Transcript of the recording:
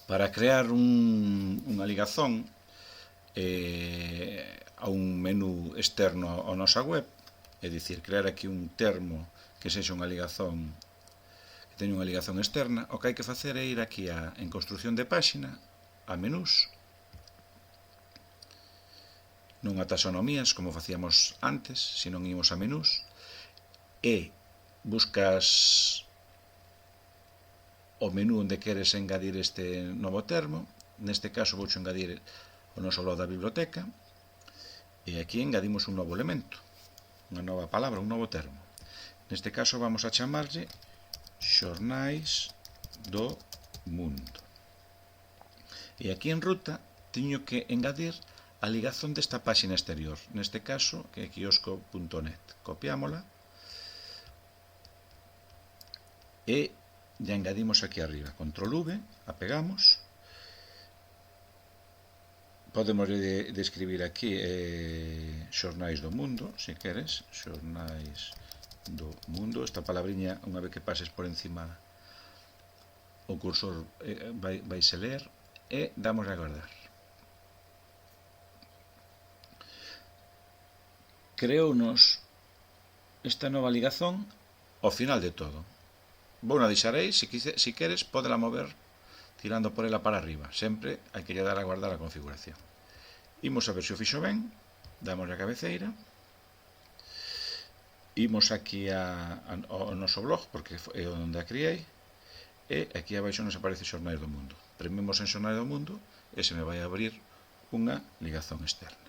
Para crear unha ligazón a un menú externo á nosa web, é dicir, crear aquí un termo que sexa unha ligazón, que teña unha ligazón externa, o que hai que facer é ir aquí en construción de páxina, a menús, non a taxonomías como facíamos antes, senón imos a menús, e buscas o menú onde queres engadir este novo termo. Neste caso vou engadir o noso blog da biblioteca, e aquí engadimos un novo elemento, unha nova palabra, un novo termo. Neste caso vamos a chamarlle Xornais do Mundo, e aquí en ruta teño que engadir a ligazón desta páxina exterior, neste caso que é quiosco.net. Copiámola e ya engadimos aquí arriba, control V, a pegamos. Podemos describir aquí Xornais do Mundo, se queres, Xornais do Mundo. Esta palabriña, unha vez que pases por encima o cursor vaise ler, e damos a guardar. Creounos esta nova ligazón ao final de todo. Vou na deixar aí, se queres podela mover tirando por ela para arriba. Sempre hai que lle dar a guardar a configuración. Imos a ver se o fixo ben, damos a cabeceira, imos aquí ao noso blog, porque é onde a criei, e aquí abaixo nos aparece Xornais do Mundo. Prememos en Xornais do Mundo e se me vai a abrir unha ligazón externa.